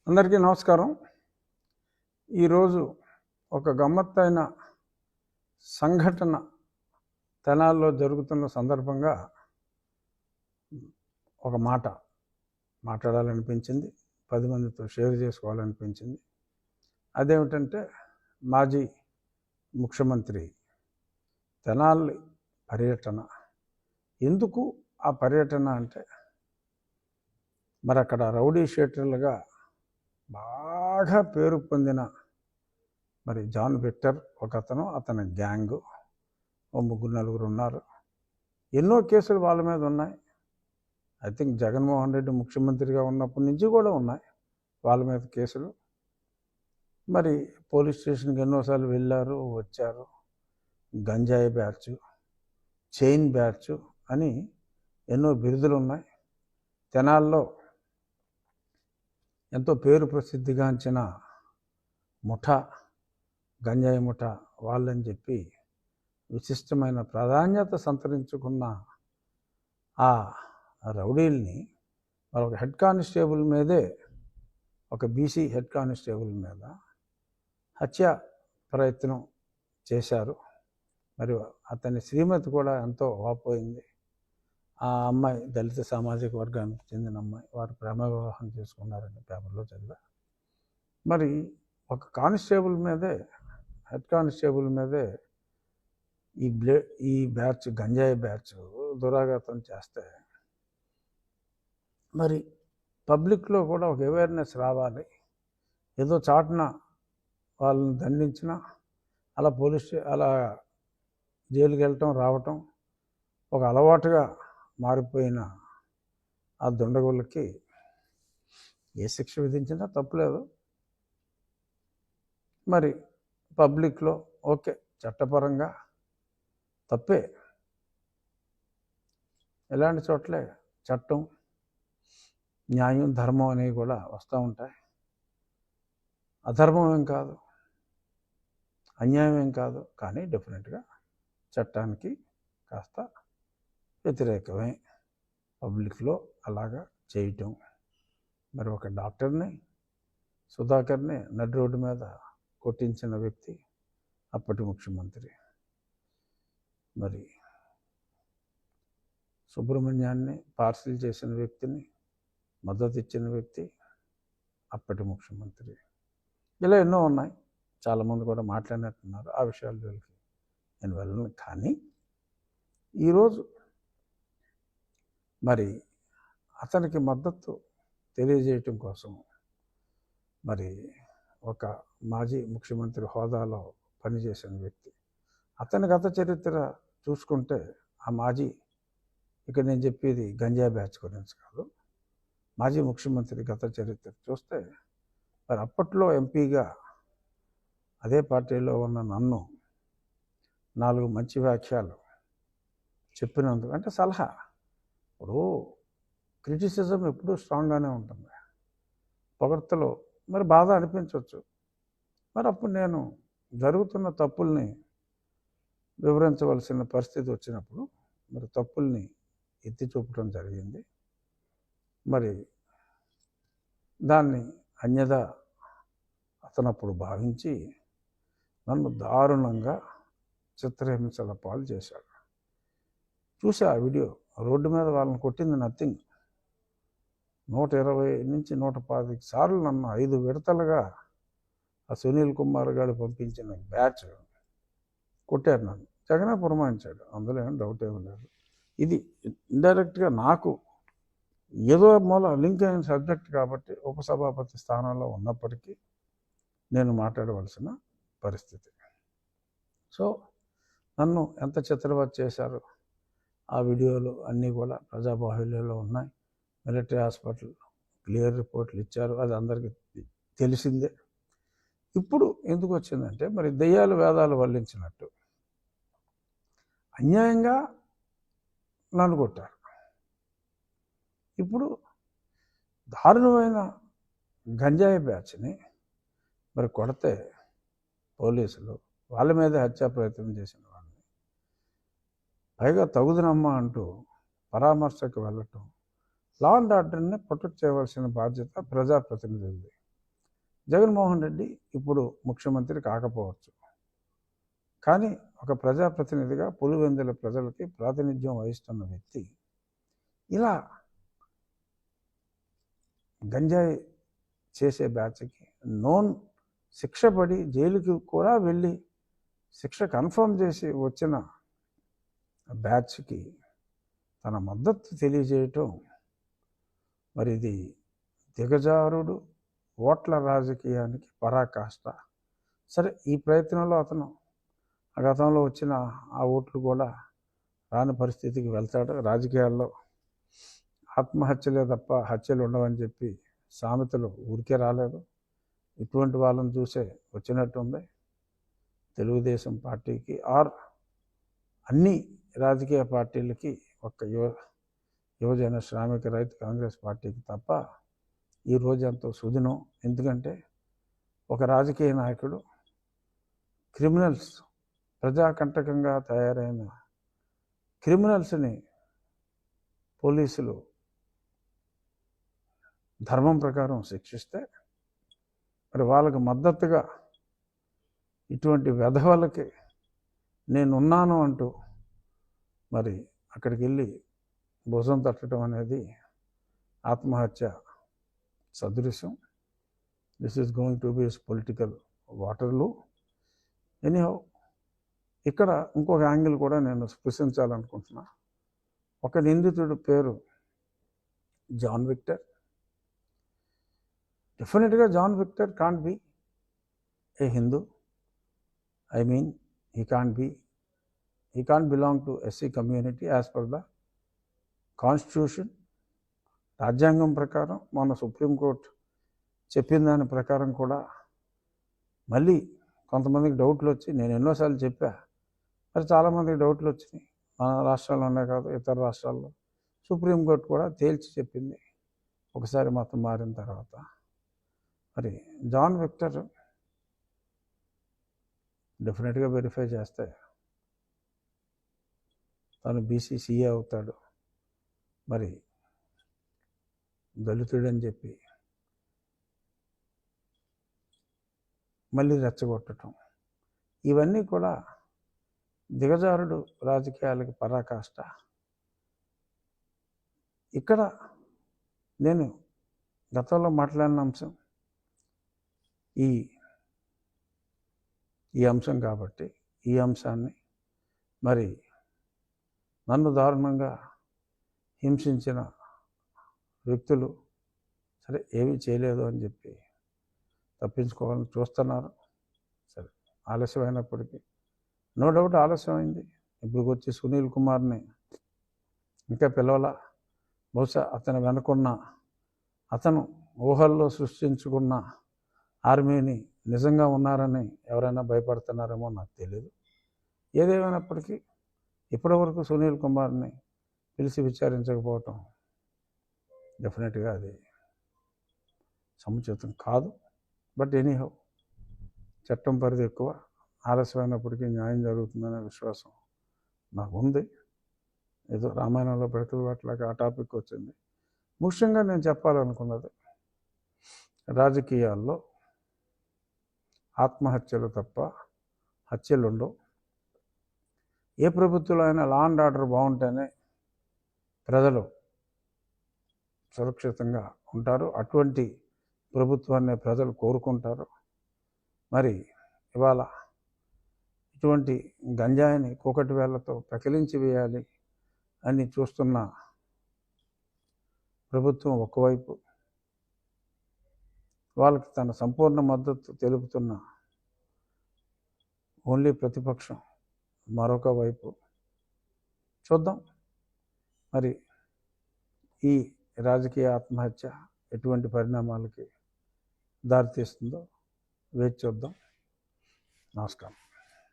అందరికీ నమస్కారం. ఈరోజు ఒక గమ్మత్తైన సంఘటన తెనాల్లో జరుగుతున్న సందర్భంగా ఒక మాట మాట్లాడాలనిపించింది, 10 మందితో షేర్ చేసుకోవాలనిపించింది. అదేమిటంటే మాజీ ముఖ్యమంత్రి తెనాలి పర్యటన. ఎందుకు ఆ పర్యటన అంటే, మరి అక్కడ రౌడీ షీటర్లుగా బాగా పేరు పొందిన మరి జాన్ విక్టర్ ఒకతను, అతని గ్యాంగు, ఓ 3-4 ఉన్నారు. ఎన్నో కేసులు వాళ్ళ మీద ఉన్నాయి. ఐ థింక్ జగన్మోహన్ రెడ్డి ముఖ్యమంత్రిగా ఉన్నప్పటి నుంచి కూడా ఉన్నాయి వాళ్ళ మీద కేసులు. మరి పోలీస్ స్టేషన్కి ఎన్నోసార్లు వెళ్ళారు, వచ్చారు. గంజాయి బ్యాచ్, చైన్ బ్యాచ్ అని ఎన్నో బిరుదులు ఉన్నాయి. తెనాల్లో ఎంతో పేరు ప్రసిద్ధిగాంచిన ముఠా, గంజాయి ముఠా వాళ్ళని చెప్పి విశిష్టమైన ప్రాధాన్యత సంతరించుకున్న ఆ రౌడీల్ని మరి ఒక హెడ్ కానిస్టేబుల్ మీదే, ఒక బీసీ హెడ్ కానిస్టేబుల్ మీద హత్య ప్రయత్నం చేశారు. మరి అతని శ్రీమతి కూడా ఎంతో వాపోయింది. ఆ అమ్మాయి దళిత సామాజిక వర్గానికి చెందిన అమ్మాయి. వారు ప్రేమ వివాహం చేసుకున్నారని పేపర్లో చదివా. మరి ఒక కానిస్టేబుల్ మీదే, హెడ్ కానిస్టేబుల్ మీదే ఈ బ్యాచ్, గంజాయి బ్యాచ్ దురాఘాతం చేస్తే మరి పబ్లిక్లో కూడా ఒక అవేర్నెస్ రావాలి. ఏదో చాటున వాళ్ళని దండించిన అలా అలా జైలుకి వెళ్ళటం రావటం ఒక అలవాటుగా మారిపోయిన ఆ దుండగులకి ఏ శిక్ష విధించినా తప్పులేదు. మరి పబ్లిక్లో ఓకే, చట్టపరంగా తప్పే. ఇలాంటి చోట్లే చట్టం, న్యాయం, ధర్మం అనేవి కూడా వస్తూ ఉంటాయి. అధర్మం ఏం కాదు, అన్యాయం ఏం కాదు, కానీ డెఫినెట్గా చట్టానికి కాస్త వ్యతిరేకమే పబ్లిక్లో అలాగా చేయటం. మరి ఒక డాక్టర్ని, సుధాకర్ని నడి రోడ్డు మీద కొట్టించిన వ్యక్తి అప్పటి ముఖ్యమంత్రి. మరి సుబ్రహ్మణ్యాన్ని పార్సిల్ చేసిన వ్యక్తిని మద్దతు ఇచ్చిన వ్యక్తి అప్పటి ముఖ్యమంత్రి. ఇలా ఎన్నో ఉన్నాయి. చాలామంది కూడా మాట్లాడినట్టున్నారు. ఆ విషయాలు నేను వెళ్ళను. కానీ ఈరోజు మరి అతనికి మద్దతు తెలియజేయటం కోసం మరి ఒక మాజీ ముఖ్యమంత్రి హోదాలో పనిచేసిన వ్యక్తి, అతని గత చరిత్ర చూసుకుంటే, ఆ మాజీ, ఇక్కడ నేను చెప్పేది గంజాయి బ్యాచ్ గురించి కాదు, మాజీ ముఖ్యమంత్రి గత చరిత్ర చూస్తే, మరి అప్పట్లో ఎంపీగా అదే పార్టీలో ఉన్న నన్ను 4 మంచి వ్యాఖ్యలు చెప్పినందుకు, అంటే సలహా, ఇప్పుడు క్రిటిసిజం ఎప్పుడూ స్ట్రాంగ్గానే ఉంటుంది. పొగడ్తలో మరి బాధ అనిపించవచ్చు. మరి అప్పుడు నేను జరుగుతున్న తప్పుల్ని వివరించవలసిన పరిస్థితి వచ్చినప్పుడు మరి తప్పుల్ని ఎత్తి చూపటం జరిగింది. మరి దాన్ని అన్యదా అతనప్పుడు భావించి నన్ను దారుణంగా చిత్రహింసల పాలు చేశాడు. చూసా ఆ వీడియో. రోడ్డు మీద వాళ్ళని కొట్టింది నథింగ్. 120 నుంచి 125 సార్లు నన్ను 5 విడతలుగా ఆ సునీల్ కుమార్ గారు పంపించిన బ్యాచ్ కొట్టారు. నన్ను జగనే పురమాయించాడు, అందులో ఏం డౌట్ ఏమీ లేదు. ఇది ఇండైరెక్ట్గా నాకు ఏదో మూల లింక్ అయిన సబ్జెక్ట్ కాబట్టి ఉపసభాపతి స్థానంలో ఉన్నప్పటికీ నేను మాట్లాడవలసిన పరిస్థితి. సో నన్ను ఎంత చిత్రవత్ చేశారు ఆ వీడియోలు అన్నీ కూడా ప్రజాబాహుల్యంలో ఉన్నాయి. మిలిటరీ హాస్పిటల్ క్లియర్ రిపోర్ట్లు ఇచ్చారు, అది అందరికీ తెలిసిందే. ఇప్పుడు ఎందుకు వచ్చిందంటే, మరి దెయ్యాలు వేదాలు వల్లించినట్టు అన్యాయంగా నన్ను కొట్టారు. ఇప్పుడు దారుణమైన గంజాయి బ్యాచ్ని మరి కొడితే పోలీసులు వాళ్ళ మీద హత్యా ప్రయత్నం చేసిన వాళ్ళని పైగా తగుదనమ్మా అంటూ పరామర్శకు వెళ్ళటం, లా అండ్ ఆర్డర్ని ప్రొటెక్ట్ చేయవలసిన బాధ్యత ప్రజాప్రతినిధులది. జగన్మోహన్ రెడ్డి ఇప్పుడు ముఖ్యమంత్రి కాకపోవచ్చు, కానీ ఒక ప్రజాప్రతినిధిగా పులివెందుల ప్రజలకి ప్రాతినిధ్యం వహిస్తున్న వ్యక్తి ఇలా గంజాయి చేసే బ్యాచ్కి నోన్ శిక్ష పడి జైలుకి కూడా వెళ్ళి శిక్ష కన్ఫర్మ్ చేసి వచ్చిన బ్యాచ్కి తన మద్దతు తెలియజేయటం, మరి ఇది దిగజారుడు ఓట్ల రాజకీయానికి పరాకాష్ట. సరే, ఈ ప్రయత్నంలో అతను గతంలో వచ్చిన ఆ ఓట్లు కూడా రాని పరిస్థితికి వెళ్తాడు. రాజకీయాల్లో ఆత్మహత్యలే తప్ప హత్యలు ఉండవని చెప్పి సామెతలు ఊరికే రాలేదు. ఇటువంటి వాళ్ళని చూసే వచ్చినట్టుంది తెలుగుదేశం పార్టీకి, ఆర్ అన్ని రాజకీయ పార్టీలకి, ఒక్క యువజన శ్రామిక రైతు కాంగ్రెస్ పార్టీకి తప్ప ఈ రోజు ఎంతో సుదినం. ఎందుకంటే ఒక రాజకీయ నాయకుడు క్రిమినల్స్, ప్రజాకంటకంగా తయారైన క్రిమినల్స్ని పోలీసులు ధర్మం ప్రకారం శిక్షిస్తే, మరి వాళ్ళకి మద్దతుగా ఇటువంటి వెధవలకి నేనున్నాను అంటూ మరి అక్కడికి వెళ్ళి భుజం తట్టడం అనేది ఆత్మహత్య సదృశ్యం. This is going to be political Waterloo. Anyhow, ఇక్కడ ఇంకొక యాంగిల్ కూడా నేను స్పృశించాలనుకుంటున్నా. ఒక నిందితుడి పేరు జాన్ విక్టర్. డెఫినెట్గా John Victor can't be a Hindu. I mean, he can't belong to SC community as per the Constitution. రాజ్యాంగం ప్రకారం, మన సుప్రీంకోర్టు చెప్పిన దాని ప్రకారం కూడా మళ్ళీ కొంతమందికి డౌట్లు వచ్చి, నేను ఎన్నోసార్లు చెప్పా, మరి చాలామందికి డౌట్లు వచ్చినాయి. మన రాష్ట్రాల్లోనే కాదు, ఇతర రాష్ట్రాల్లో సుప్రీంకోర్టు కూడా తేల్చి చెప్పింది ఒకసారి మతం మారిన తర్వాత. మరి జాన్ విక్టర్ డెఫినెట్గా వెరిఫై చేస్తే తను బీసీసీఏ అవుతాడు. మరి దళితుడని చెప్పి మళ్ళీ రెచ్చగొట్టడం, ఇవన్నీ కూడా దిగజారుడు రాజకీయాలకి పరాకాష్ట. ఇక్కడ నేను గతంలో మాట్లాడిన అంశం ఈ అంశం కాబట్టి, ఈ అంశాన్ని మరి నన్ను దారుణంగా హింసించిన వ్యక్తులు సరే ఏమీ చేయలేదు అని చెప్పి తప్పించుకోవాలని చూస్తున్నారు. సరే, ఆలస్యమైనప్పటికీ, నో డౌట్ ఆలస్యమైంది. ఇప్పుడు వచ్చి సునీల్ కుమార్ని ఇంకా పిలవాల. బహుశా అతను వెనుకున్న, అతను ఊహల్లో సృష్టించుకున్న ఆర్మీని నిజంగా ఉన్నారని ఎవరైనా భయపడుతున్నారేమో నాకు తెలియదు. ఏదేమైనప్పటికీ ఇప్పటివరకు సునీల్ కుమార్ని పిలిచి విచారించకపోవటం డెఫినెట్గా అది సముచితం కాదు. బట్ ఎనీహౌ, చట్టం పరిధి ఎక్కువ, ఆలస్యమైనప్పటికీ న్యాయం జరుగుతుందనే విశ్వాసం నాకు ఉంది. ఏదో రామాయణంలో పెడతలు అట్లాగా ఆ టాపిక్ వచ్చింది. ముఖ్యంగా నేను చెప్పాలనుకున్నది, రాజకీయాల్లో ఆత్మహత్యలు తప్ప హత్యలు ఉండవు. ఏ ప్రభుత్వంలో అయినా లా అండ్ ఆర్డర్ బాగుంటేనే ప్రజలు సురక్షితంగా ఉంటారు. అటువంటి ప్రభుత్వాన్ని ప్రజలు కోరుకుంటారు. మరి ఇవాళ ఇటువంటి గంజాయిని కూకటి వేళ్లతో పెకిలించి వేయాలి అని చూస్తున్న ప్రభుత్వం ఒకవైపు, వాళ్ళకి తన సంపూర్ణ మద్దతు తెలుపుతున్న ఓన్లీ ప్రతిపక్షం మరొక వైపు. చూద్దాం మరి ఈ రాజకీయ ఆత్మహత్య ఎటువంటి పరిణామాలకి దారితీస్తుందో వేచి చూద్దాం. నమస్కారం.